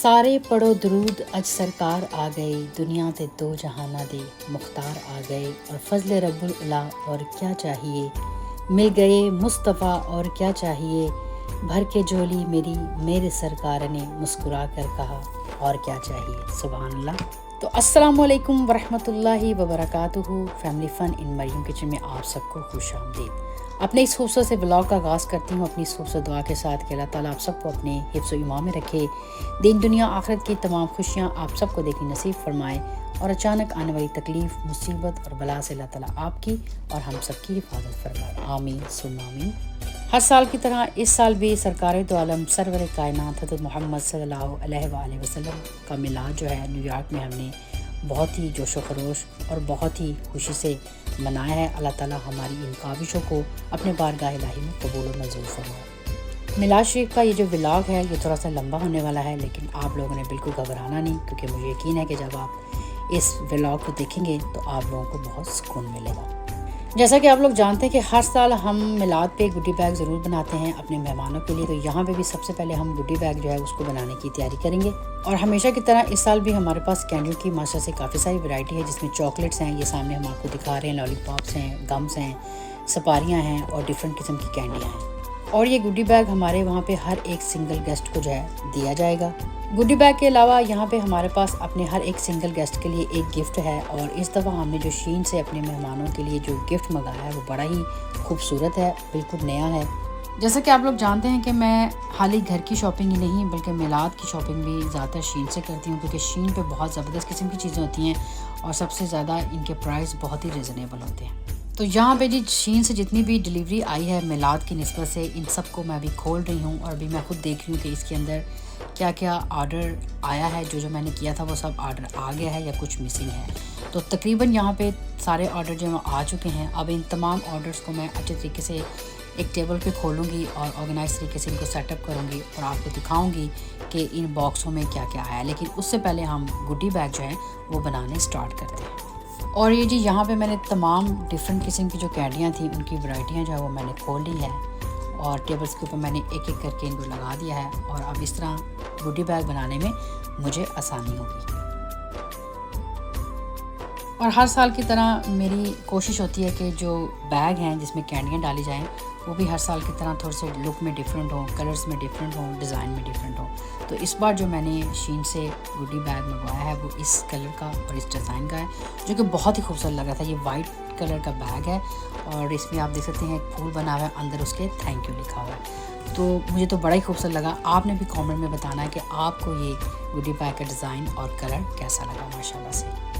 सारे पढ़ो दरूद अज सरकार आ गए, दुनिया ते दो जहाना दे मुख्तार आ गए, और फजल रब्बुल उला और क्या चाहिए, मिल गए मुस्तफ़ा और क्या चाहिए, भर के झोली मेरी मेरे सरकार ने मुस्कुरा कर कहा और क्या चाहिए। सुभान अल्लाह। तो अस्सलामु अलैकुम वरहमतुल्लाहि वबरकातुहू। फैमिली फ़न इन मरियम किचन में आप सबको खुश आमदीद। अपने इस खूबसूरत से ब्लॉग का आगाज़ करती हूँ अपनी इस खूबसूरत दुआ के साथ कि अल्लाह ताला आप सबको अपने हिफ्ज़ व ईमान में रखे, दीन दुनिया आखिरत की तमाम खुशियाँ आप सबको देखी नसीब फरमाए, और अचानक आने वाली तकलीफ़, मुसीबत और बला से अल्लाह ताला आपकी और हम सबकी हिफाजत फरमाए। आमीन सुम्मा आमीन। हर साल की तरह इस साल भी सरकार दो आलम सरवर कायनात हज़रत मोहम्मद सल्लल्लाहु अलैहि वसल्लम का मिलाद जो है न्यूयॉर्क में हमने बहुत ही जोशो खरोश और बहुत ही खुशी से मनाया है। अल्लाह ताला हमारी इन काविशों को अपने बारगाह इलाही में कबूल और मंजूर फरमाए। मिलाद शरीफ का ये जो व्लॉग है ये थोड़ा सा लंबा होने वाला है, लेकिन आप लोगों ने बिल्कुल घबराना नहीं, क्योंकि मुझे यकीन है कि जब आप इस व्लॉग को देखेंगे तो आप लोगों को बहुत सुकून मिलेगा। जैसा कि आप लोग जानते हैं कि हर साल हम मिलाद पे गुड्डी बैग ज़रूर बनाते हैं अपने मेहमानों के लिए, तो यहाँ पे भी सबसे पहले हम गुड्डी बैग जो है उसको बनाने की तैयारी करेंगे। और हमेशा की तरह इस साल भी हमारे पास कैंडियों की माशा से काफ़ी सारी वैरायटी है, जिसमें चॉकलेट्स हैं, ये सामने हम आपको दिखा रहे हैं, लॉलीपॉप्स हैं, गम्स हैं, सपारियाँ हैं और डिफरेंट किस्म की कैंडियाँ हैं। और ये गुड्डी बैग हमारे वहाँ पे हर एक सिंगल गेस्ट को जो है दिया जाएगा। गुड्डी बैग के अलावा यहाँ पे हमारे पास अपने हर एक सिंगल गेस्ट के लिए एक गिफ्ट है, और इस दफ़ा हमने जो शीन से अपने मेहमानों के लिए जो गिफ्ट मंगाया है वो बड़ा ही खूबसूरत है, बिल्कुल नया है। जैसा कि आप लोग जानते हैं कि मैं खाली घर की शॉपिंग ही नहीं बल्कि मिलाद की शॉपिंग भी ज़्यादातर शीन से करती हूँ, क्योंकि शीन पे बहुत ज़बरदस्त किस्म की चीज़ें होती हैं और सबसे ज़्यादा इनके प्राइस बहुत ही रिजनेबल होते हैं। तो यहाँ पे जी शीन से जितनी भी डिलीवरी आई है मिलाद की निस्बत से, इन सब को मैं अभी खोल रही हूँ और अभी मैं खुद देख रही हूँ कि इसके अंदर क्या क्या ऑर्डर आया है। जो मैंने किया था वो सब ऑर्डर आ गया है या कुछ मिसिंग है। तो तकरीबन यहाँ पे सारे ऑर्डर जो हैं आ चुके हैं। अब इन तमाम ऑर्डर्स को मैं अच्छे तरीके से एक टेबल पे खोलूँगी और ऑर्गेनाइज तरीके से इनको सेटअप करूँगी और आपको दिखाऊँगी कि इन बॉक्सों में क्या क्या आया है। लेकिन उससे पहले हम गुड्डी बैग जो है वो बनाने स्टार्ट करते हैं। और ये जी यहाँ पे मैंने तमाम डिफरेंट किस्म की जो कैंडियाँ थी उनकी वैरायटियाँ जो है वो मैंने खोल ली है, और टेबल्स के ऊपर मैंने एक एक करके इनको लगा दिया है, और अब इस तरह गुड्डी बैग बनाने में मुझे आसानी होगी। और हर साल की तरह मेरी कोशिश होती है कि जो बैग हैं जिसमें कैंडियाँ डाली जाएं वो भी हर साल की तरह थोड़े से लुक में डिफरेंट हों, कलर्स में डिफरेंट हों, डिज़ाइन में डिफरेंट हों। तो इस बार जो मैंने शीन से गुड्डी बैग मंगवाया है वो इस कलर का और इस डिज़ाइन का है, जो कि बहुत ही खूबसूरत लग रहा था। ये वाइट कलर का बैग है और इसमें आप देख सकते हैं एक फूल बना हुआ है, अंदर उसके थैंक यू लिखा हुआ है। तो मुझे तो बड़ा ही खूबसूरत लगा। आपने भी कमेंट में बताना है कि आपको ये गुड्डी बैग का डिज़ाइन और कलर कैसा लगा। माशाल्लाह से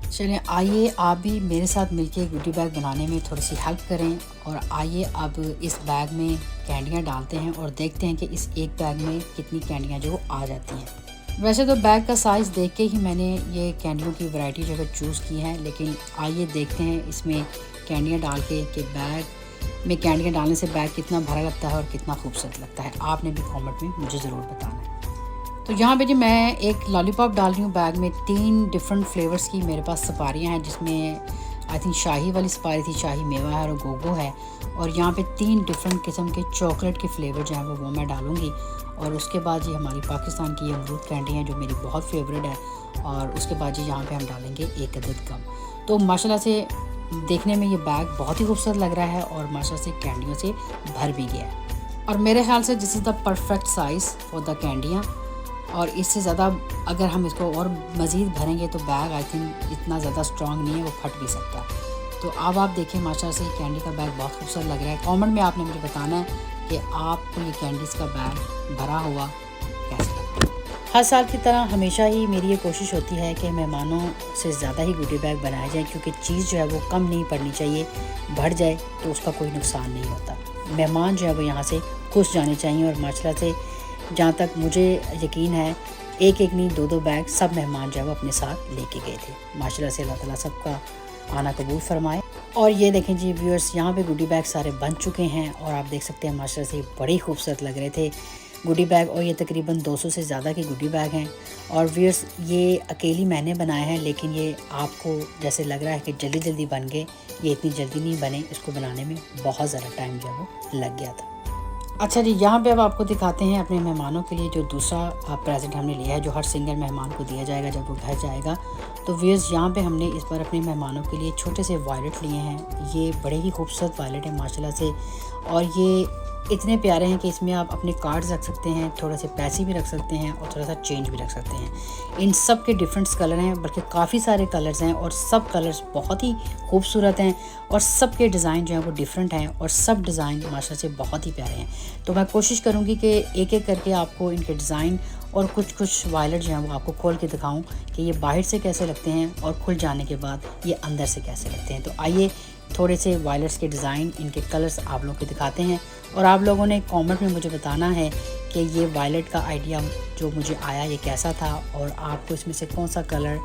चलें, आइए आप भी मेरे साथ मिलके गुड्डी बैग बनाने में थोड़ी सी हेल्प करें, और आइए अब इस बैग में कैंडियाँ डालते हैं और देखते हैं कि इस एक बैग में कितनी कैंडियाँ जो आ जाती हैं। वैसे तो बैग का साइज़ देख के ही मैंने ये कैंडियों की वैरायटी जो है चूज़ की है, लेकिन आइए देखते हैं इसमें कैंडियाँ डाल के कि बैग में कैंडियाँ डालने से बैग कितना भरा लगता है और कितना खूबसूरत लगता है। आपने भी कमेंट में मुझे ज़रूर बताना है। तो यहाँ पे जी मैं एक लॉलीपॉप डाल रही हूँ बैग में। 3 डिफरेंट फ्लेवर्स की मेरे पास सपारियाँ हैं, जिसमें आई थिंक शाही वाली सपारी थी, शाही मेवा है और गोगो है। और यहाँ पे 3 डिफरेंट किस्म के चॉकलेट के फ्लेवर जो हैं वो मैं डालूँगी। और उसके बाद ये हमारी पाकिस्तान की अमरूद कैंडी है जो मेरी बहुत फेवरेट है। और उसके बाद जी यहाँ पे हम डालेंगे एक अदद गम। तो माशाल्लाह से देखने में ये बैग बहुत ही खूबसूरत लग रहा है और माशाल्लाह से कैंडियों से भर भी गया है। और मेरे ख्याल से this is the perfect size for the कैंडियाँ, और इससे ज़्यादा अगर हम इसको और मज़ीद भरेंगे तो बैग आई थिंक इतना ज़्यादा स्ट्रॉन्ग नहीं है, वो फट भी सकता है। तो अब आप देखें माशाल्लाह से कैंडी का बैग बहुत खूबसूरत लग रहा है। कमेंट में आपने मुझे बताना है कि आपको ये कैंडीज़ का बैग भरा हुआ कैसा लगता है। हर साल की तरह हमेशा ही मेरी ये कोशिश होती है कि मेहमानों से ज़्यादा ही गुड्डी बैग बनाए जाए, क्योंकि चीज़ जो है वो कम नहीं पड़नी चाहिए, बढ़ जाए तो उसका कोई नुकसान नहीं होता। मेहमान जो है वो यहाँ से खुश जाने चाहिए। और माशाल्लाह से जहाँ तक मुझे यकीन है एक नहीं 2 बैग सब मेहमान जो है वो अपने साथ लेके गए थे। माशाल्लाह से अल्लाह ताला सबका आना कबूल फरमाए। और ये देखें जी व्यूअर्स, यहाँ पे गुड्डी बैग सारे बन चुके हैं और आप देख सकते हैं माशाल्लाह से बड़े खूबसूरत लग रहे थे गुड्डी बैग। और ये तकरीबन 200 से ज़्यादा के गुड्डी बैग हैं। और व्यूअर्स ये अकेली मैंने बनाए हैं, लेकिन ये आपको जैसे लग रहा है कि जल्दी जल्दी बन गए, ये इतनी जल्दी नहीं बने, इसको बनाने में बहुत ज़्यादा टाइम जो है वो लग गया था। अच्छा जी, यहाँ पे अब आपको दिखाते हैं अपने मेहमानों के लिए जो दूसरा प्रेजेंट हमने लिया है, जो हर सिंगल मेहमान को दिया जाएगा जब वो घर जाएगा। तो व्यूअर्स, यहाँ पे हमने इस बार अपने मेहमानों के लिए छोटे से वायलेट लिए हैं। ये बड़े ही खूबसूरत वायलेट हैं माशाल्लाह से, और ये इतने प्यारे हैं कि इसमें आप अपने कार्ड्स रख सकते हैं, थोड़े से पैसे भी रख सकते हैं और थोड़ा सा चेंज भी रख सकते हैं। इन सब के डिफरेंट्स कलर हैं, बल्कि काफ़ी सारे कलर्स हैं, और सब कलर्स बहुत ही खूबसूरत हैं, और सब के डिज़ाइन जो हैं वो डिफरेंट हैं, और सब डिज़ाइन माशाल्लाह से बहुत ही प्यारे हैं। तो मैं कोशिश करूँगी कि एक एक करके आपको इनके डिज़ाइन और कुछ वायलेट जो हैं वो आपको खोल के दिखाऊं कि ये बाहर से कैसे लगते हैं और खुल जाने के बाद ये अंदर से कैसे लगते हैं। तो आइए थोड़े से वायलेट्स के डिज़ाइन, इनके कलर्स आप लोगों को दिखाते हैं, और आप लोगों ने कमेंट में मुझे बताना है कि ये वायलेट का आइडिया जो मुझे आया ये कैसा था, और आपको इसमें से कौन सा कलर,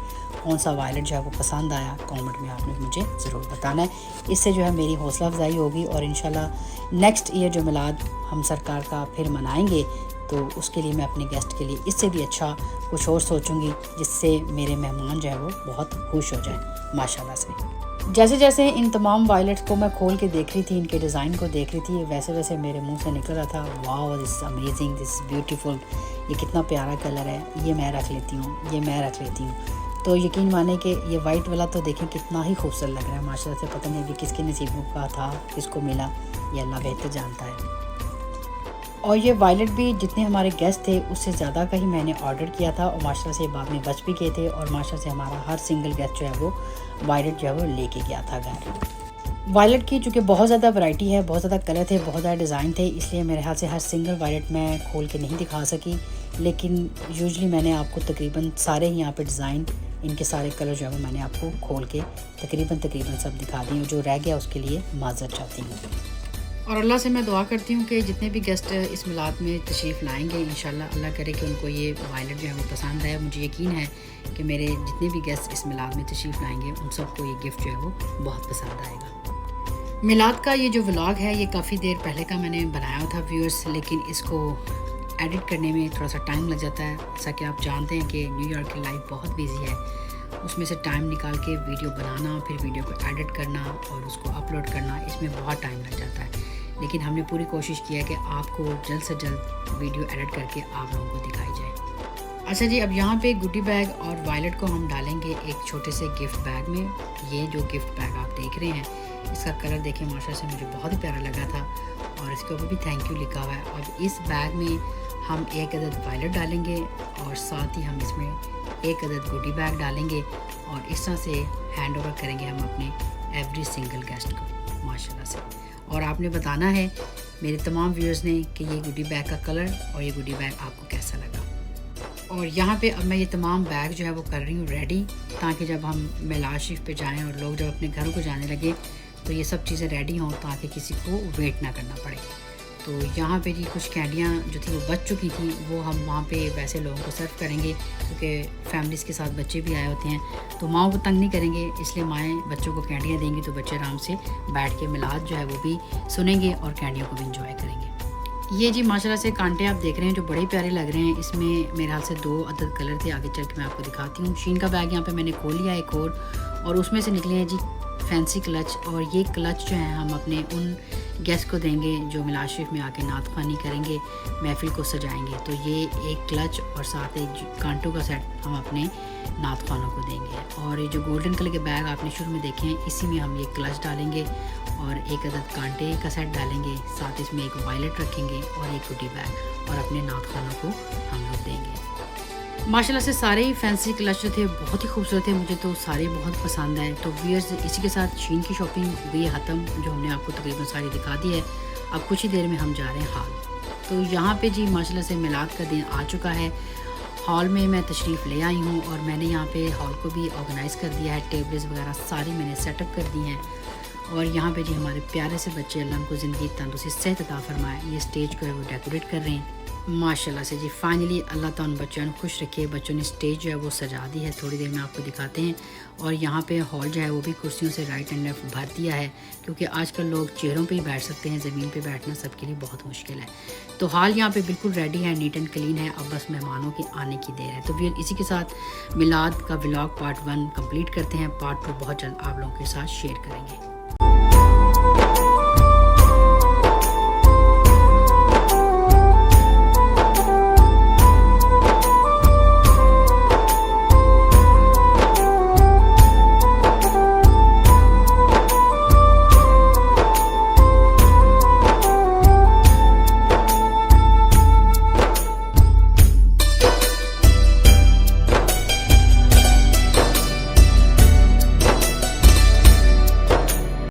कौन सा वायलेट जो है वो पसंद आया। कमेंट में आपने मुझे ज़रूर बताना है। इससे जो है मेरी हौसला अफजाई होगी, और इंशाल्लाह नेक्स्ट ईयर जो मिलाद हम सरकार का फिर मनाएंगे, तो उसके लिए मैं अपने गेस्ट के लिए इससे भी अच्छा कुछ और सोचूंगी, जिससे मेरे मेहमान जो है वो बहुत खुश हो जाए माशाल्लाह से। जैसे जैसे इन तमाम वायलेट्स को मैं खोल के देख रही थी, इनके डिज़ाइन को देख रही थी, वैसे वैसे मेरे मुंह से निकल रहा था, wow this amazing, this beautiful, ये कितना प्यारा कलर है, ये मैं रख लेती हूँ, ये मैं रख लेती हूँ। तो यकीन माने कि ये वाइट वाला तो देखें कितना ही खूबसूरत लग रहा है माशाल्लाह से। पता नहीं अभी किसके नसीबों का था, किसको मिला, ये अल्लाह बेहतर जानता है। और ये वायलेट भी जितने हमारे गेस्ट थे उससे ज़्यादा का ही मैंने ऑर्डर किया था, और माशाल्लाह से बाद में बच भी गए थे, और माशाल्लाह से हमारा हर सिंगल गेस्ट जो है वो वायलेट जो है वो लेके गया था घर। वायलेट की चूँकि बहुत ज़्यादा वैरायटी है, बहुत ज़्यादा कलर थे, बहुत ज़्यादा डिज़ाइन थे, इसलिए मेरे ख्याल से हर सिंगल वायलेट मैं खोल के नहीं दिखा सकी, लेकिन यूजुअली मैंने आपको तकरीबन सारे ही यहाँ पे डिज़ाइन, इनके सारे कलर जो है वो मैंने आपको खोल के तकरीबन सब दिखा दिए। जो रह गया उसके लिए माज़रत चाहती हूँ, और अल्लाह से मैं दुआ करती हूँ कि जितने भी गेस्ट इस मिलाद में तशरीफ़ लाएंगे, इंशाल्लाह अल्लाह करे कि उनको ये वायलेट जो है वो पसंद आए। मुझे यकीन है कि मेरे जितने भी गेस्ट इस मिलाद में तशरीफ़ लाएंगे उन सबको ये गिफ्ट जो है वो बहुत पसंद आएगा। मिलाद का ये जो व्लॉग है ये काफ़ी देर पहले का मैंने बनाया था व्यूअर्स, लेकिन इसको एडिट करने में थोड़ा सा टाइम लग जाता है। जैसा कि आप जानते हैं कि न्यूयॉर्क की लाइफ बहुत बिजी है, उसमें से टाइम निकाल के वीडियो बनाना, फिर वीडियो को एडिट करना और उसको अपलोड करना, इसमें बहुत टाइम लग जाता है। लेकिन हमने पूरी कोशिश की है कि आपको जल्द से जल्द वीडियो एडिट करके आप लोगों को दिखाई जाए। अच्छा जी, अब यहाँ पे गुड्डी बैग और वायलेट को हम डालेंगे एक छोटे से गिफ्ट बैग में। ये जो गिफ्ट बैग आप देख रहे हैं, इसका कलर देखें माशाल्लाह से मुझे बहुत ही प्यारा लगा था, और इसके ऊपर भी थैंक यू लिखा हुआ है। अब इस बैग में हम एक अदद वायलेट डालेंगे, और साथ ही हम इसमें एक अदद गुड्डी बैग डालेंगे, और इस तरह से हैंड ओवर करेंगे हम अपने एवरी सिंगल गेस्ट को माशाल्लाह से। और आपने बताना है मेरे तमाम व्यूअर्स ने कि ये गुड्डी बैग का कलर और ये गुड्डी बैग आपको कैसा लगा। और यहाँ पे अब मैं ये तमाम बैग जो है वो कर रही हूँ रेडी, ताकि जब हम मिलाद शरीफ पे जाएं और लोग जब अपने घरों को जाने लगे तो ये सब चीज़ें रेडी हों, ताकि किसी को वेट ना करना पड़े। तो यहाँ पे जी कुछ कैंडियाँ जो थी वो बच चुकी थी, वो हम वहाँ पे वैसे लोगों को सर्व करेंगे, क्योंकि फैमिलीज़ के साथ बच्चे भी आए होते हैं, तो माओ को तंग नहीं करेंगे, इसलिए माएँ बच्चों को कैंडियाँ देंगी, तो बच्चे आराम से बैठ के मिलाद जो है वो भी सुनेंगे और कैंडियों को भी इंजॉय करेंगे। ये जी माशाल्लाह से कांटे आप देख रहे हैं जो बड़े प्यारे लग रहे हैं। इसमें मेरे हाल से 2 अदद कलर थे, आगे चल के मैं आपको दिखाती हूँ। शीन का बैग यहाँ पे मैंने खोल लिया एक और उसमें से निकले हैं जी फैंसी क्लच, और ये क्लच जो है हम अपने उन गेस्ट को देंगे जो मिलाद शरीफ में आके नात ख़वानी करेंगे, महफिल को सजाएंगे। तो ये एक क्लच और साथ एक कांटों का सेट हम अपने नात ख़वानों को देंगे। और ये जो गोल्डन कलर के बैग आपने शुरू में देखे हैं, इसी में हम ये क्लच डालेंगे और एक अदद कांटे का सेट डालेंगे, साथ इसमें एक वायलेट रखेंगे और एक गुड्डी बैग, और अपने नात ख़वानों को हम लोग देंगे। माशाल्लाह से सारे ही फैंसी क्लच जो थे बहुत ही खूबसूरत थे, मुझे तो सारे बहुत पसंद आए। तो व्यूअर्स, इसी के साथ शीन की शॉपिंग भी ख़त्म, जो हमने आपको तकरीबन सारी दिखा दी है। अब कुछ ही देर में हम जा रहे हैं हॉल। तो यहाँ पे जी माशाल्लाह से मिलाद का दिन आ चुका है। हॉल में मैं तशरीफ़ ले आई हूँ, और मैंने यहाँ पे हॉल को भी ऑर्गेनाइज़ कर दिया है, टेबल्स वगैरह सारी मैंने सेटअप कर दी हैं। और यहाँ पे जी हमारे प्यारे से बच्चे, अल्लाह उनको ज़िंदगी तंदुरुस्ती सेहत अता फरमाए, ये स्टेज को है वो डेकोरेट कर रहे हैं माशाल्लाह से जी। फाइनली अल्लाह ताला उन बच्चों को खुश रखे। बच्चों ने स्टेज जो है वो सजा दी है, थोड़ी देर में आपको दिखाते हैं। और यहाँ पे हॉल जो है वो भी कुर्सियों से राइट एंड लेफ्ट भर दिया है, क्योंकि आजकल लोग चेयरों पे ही बैठ सकते हैं, ज़मीन पे बैठना सबके लिए बहुत मुश्किल है। तो हॉल यहाँ पे बिल्कुल रेडी है, नीट एंड क्लीन है। अब बस मेहमानों के आने की देर है। तो फिर इसी के साथ मिलाद का व्लॉग पार्ट 1 कंप्लीट करते हैं। पार्ट 2 बहुत जल्द आप लोगों के साथ शेयर करेंगे।